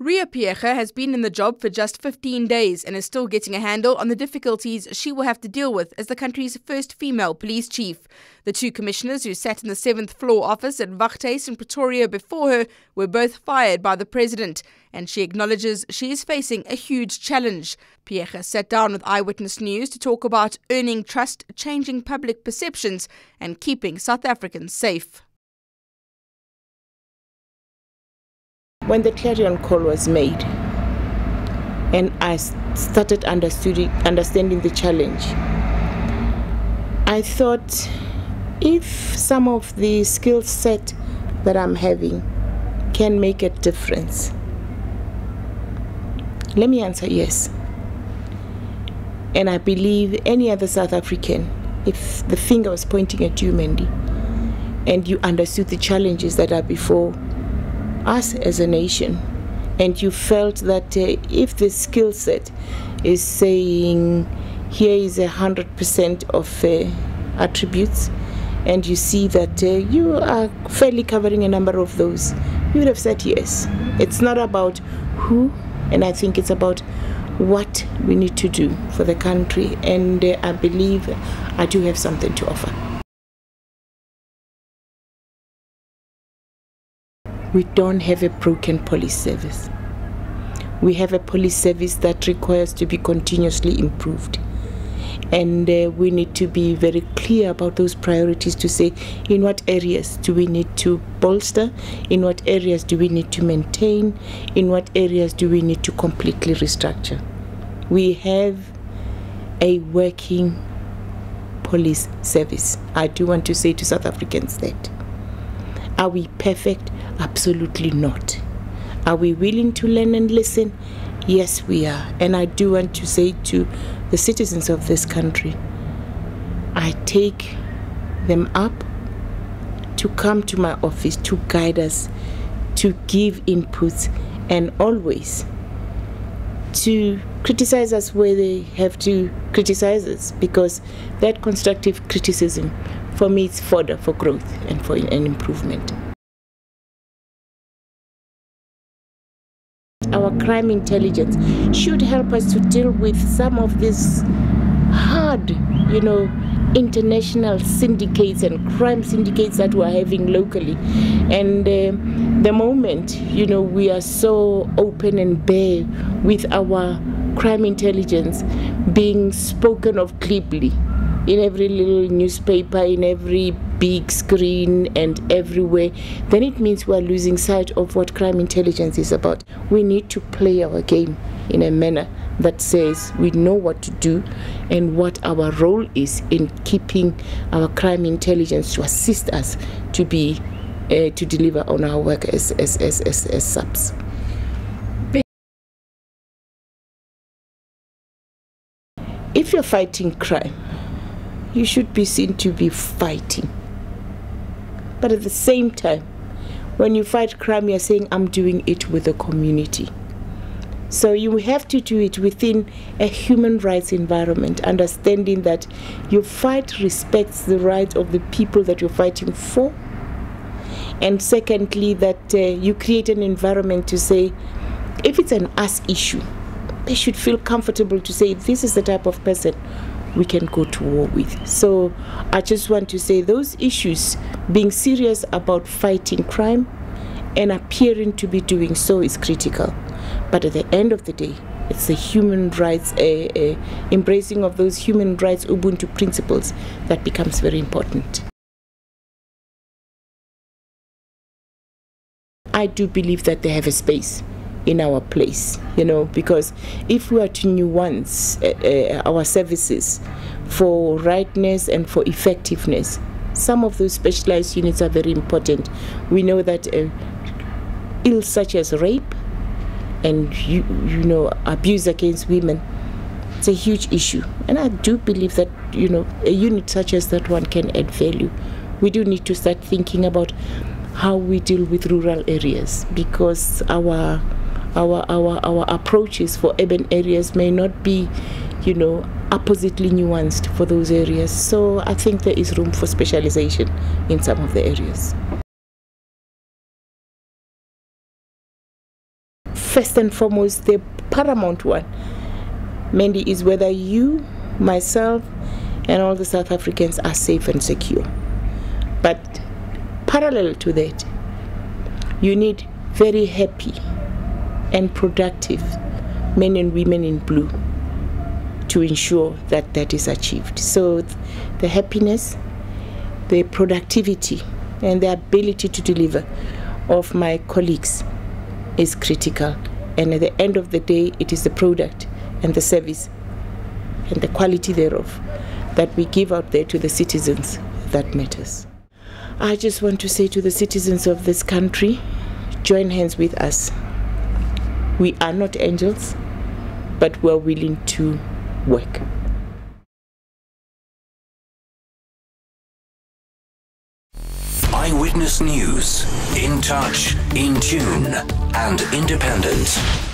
Riah Phiyega has been in the job for just 15 days and is still getting a handle on the difficulties she will have to deal with as the country's first female police chief. The two commissioners who sat in the 7th floor office at Waghuis in Pretoria before her were both fired by the president, and she acknowledges she is facing a huge challenge. Phiyega sat down with Eyewitness News to talk about earning trust, changing public perceptions and keeping South Africans safe. When the clarion call was made and I started understanding the challenge, I thought, if some of the skill set that I'm having can make a difference, let me answer yes. And I believe any other South African, if the finger was pointing at you, Mandy, and you understood the challenges that are before us as a nation, and you felt that if the skill set is saying here is 100% of attributes, and you see that you are fairly covering a number of those, you would have said yes. It's not about who, and I think it's about what we need to do for the country, and I believe I do have something to offer. We don't have a broken police service. We have a police service that requires to be continuously improved. And we need to be very clear about those priorities to say in what areas do we need to bolster, in what areas do we need to maintain, in what areas do we need to completely restructure. We have a working police service. I do want to say to South Africans that. Are we perfect? Absolutely not. Are we willing to learn and listen? Yes, we are. And I do want to say to the citizens of this country, I take them up to come to my office to guide us, to give inputs, and always to criticize us where they have to criticize us, because that constructive criticism, for me, it's fodder for growth and for an improvement. Our crime intelligence should help us to deal with some of these hard, international syndicates and crime syndicates that we're having locally. And the moment, we are so open and bare with our crime intelligence being spoken of glibly in every little newspaper, in every big screen and everywhere, then it means we're losing sight of what crime intelligence is about. We need to play our game in a manner that says we know what to do and what our role is in keeping our crime intelligence to assist us to be to deliver on our work as subs. If you're fighting crime, you should be seen to be fighting. But at the same time, when you fight crime, you're saying, I'm doing it with the community. So you have to do it within a human rights environment, understanding that your fight respects the rights of the people that you're fighting for. And secondly, that you create an environment to say, if it's an us issue, they should feel comfortable to say, this is the type of person we can go to war with. So I just want to say those issues, being serious about fighting crime and appearing to be doing so is critical. But at the end of the day, it's the human rights, embracing of those human rights Ubuntu principles that becomes very important. I do believe that they have a space in our place, because if we are to nuance our services for rightness and for effectiveness, some of those specialized units are very important. We know that ills such as rape and abuse against women, it's a huge issue, and I do believe that a unit such as that one can add value. We do need to start thinking about how we deal with rural areas, because our approaches for urban areas may not be, oppositely nuanced for those areas. So I think there is room for specialization in some of the areas. first and foremost, the paramount one, Mandy, is whether you, myself, and all the South Africans are safe and secure. But parallel to that, you need very happy and productive men and women in blue to ensure that that is achieved. So the happiness, the productivity, and the ability to deliver of my colleagues is critical. And at the end of the day, it is the product and the service and the quality thereof that we give out there to the citizens that matters. I just want to say to the citizens of this country, join hands with us. We are not angels, but we're willing to work. Eyewitness News. In touch, in tune, and independent.